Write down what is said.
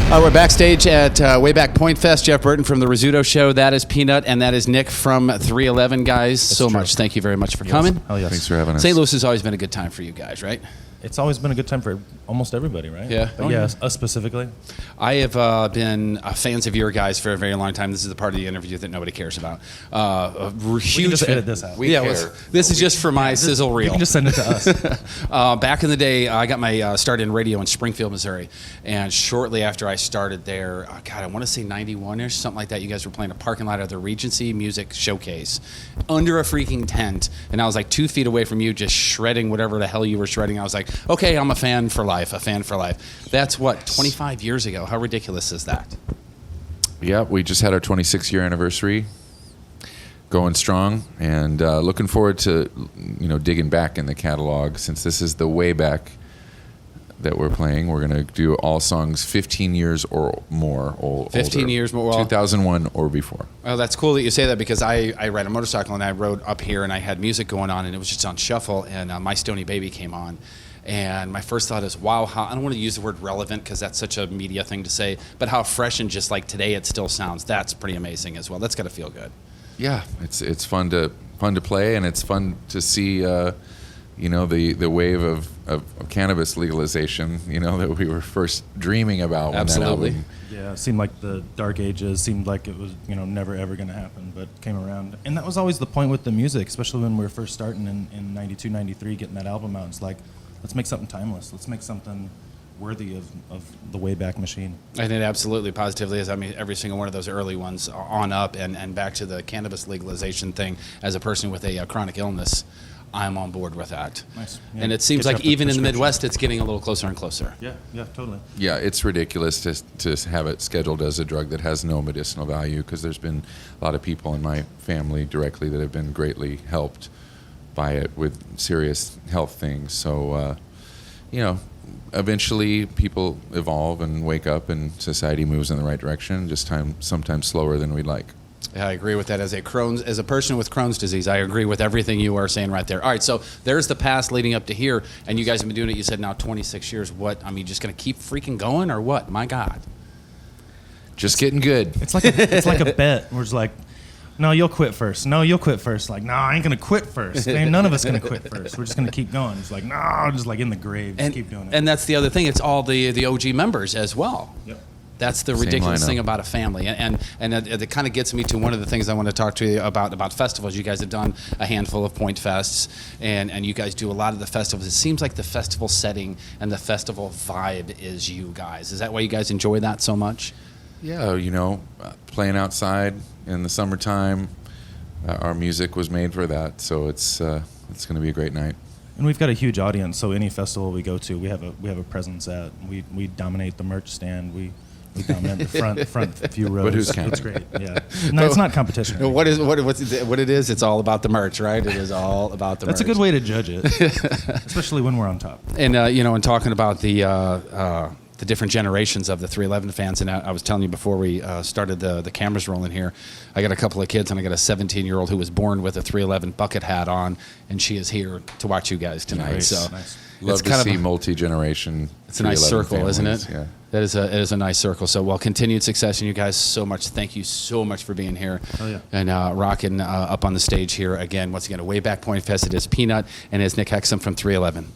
We're backstage at WayBack Pointfest. Jeff Burton from the Rizzuto Show. That is Peanut, and that is Nick from 311, guys. That's so true. much. Thank you very much for coming. Oh, yes. Thanks for having us. St. Louis has always been a good time for you guys, right? It's always been a good time for almost everybody, right? Yeah. But Oh, yeah, yeah. us specifically. I have been fans of your guys for a very long time. This is the part of the interview that nobody cares about. We're huge. We can just edit this out. This is just for my sizzle reel. You can just send it to us. Back in the day, I got my start in radio in Springfield, Missouri, and shortly after I started there, God, I want to say 91-ish, something like that, you guys were playing a parking lot of the Regency Music Showcase under a freaking tent, and I was like 2 feet away from you just shredding whatever the hell you were shredding. I was like, okay, I'm a fan for life. That's what, 25 years ago. How ridiculous is that? Yeah, we just had our 26-year anniversary, going strong, and looking forward to digging back in the catalog. Since this is the WayBack that we're playing, we're going to do all songs 15 years or more old. 15 older. years more. Well, 2001 or before. Well, that's cool that you say that, because I ride a motorcycle and I rode up here and I had music going on and it was just on shuffle, and My Stony Baby came on. And my first thought is, wow, I don't want to use the word relevant because that's such a media thing to say, but how fresh and just like today it still sounds. That's pretty amazing as well. That's got to feel good. Yeah, it's fun to play, and it's fun to see the wave of cannabis legalization, that we were first dreaming about. Absolutely. When that album, Yeah, it seemed like the dark ages, seemed like it was, never ever going to happen, but came around. And that was always the point with the music, especially when we were first starting in 92, 93, getting that album out. It's like, let's make something timeless. Let's make something worthy of the WayBack machine. And it absolutely, positively is. I mean, every single one of those early ones on up, and back to the cannabis legalization thing. As a person with a chronic illness, I'm on board with that. Nice. Yeah. And it seems Get you like off the even in the prescription. Midwest, it's getting a little closer and closer. Yeah, totally. Yeah, it's ridiculous to have it scheduled as a drug that has no medicinal value, because there's been a lot of people in my family directly that have been greatly helped by it with serious health things. So, eventually people evolve and wake up and society moves in the right direction, just sometimes slower than we'd like. Yeah, I agree with that. As a person with Crohn's disease, I agree with everything you are saying right there. All right, so there's the past leading up to here, and you guys have been doing it, you said now 26 years. What, I mean, just going to keep freaking going or what? My God. Just getting good. It's like a bet. We're just like, no, you'll quit first. No, you'll quit first. Like, no, I ain't going to quit first. Ain't none of us going to quit first. We're just going to keep going. It's like, no, just like in the grave. Just keep doing it. And that's the other thing. It's all the OG members as well. Yep. That's the Same ridiculous lineup. thing about a family. And it kind of gets me to one of the things I want to talk to you about festivals. You guys have done a handful of Pointfests, and you guys do a lot of the festivals. It seems like the festival setting and the festival vibe is you guys. Is that why you guys enjoy that so much? Yeah, playing outside in the summertime. Our music was made for that, so it's going to be a great night. And we've got a huge audience, so any festival we go to, we have a presence at. We dominate the merch stand. We dominate the front few rows. But who's counting? It's great. Yeah. No, it's not competition. What it is? It's all about the merch, right? It is all about the merch. That's a good way to judge it, especially when we're on top. And and talking about the different generations of the 311 fans, and I was telling you before we started the cameras rolling here, I got a couple of kids, and I got a 17-year-old who was born with a 311 bucket hat on, and she is here to watch you guys tonight. Nice. So Nice. Love to see multi-generation. it's a nice 311 circle, isn't it? families, Yeah. It is a nice circle. So, well, continued success, and you guys so much. Thank you so much for being here. Oh, yeah. And rocking up on the stage here again. Once again, a WayBack Pointfest. It is Peanut, and it's Nick Hexum from 311.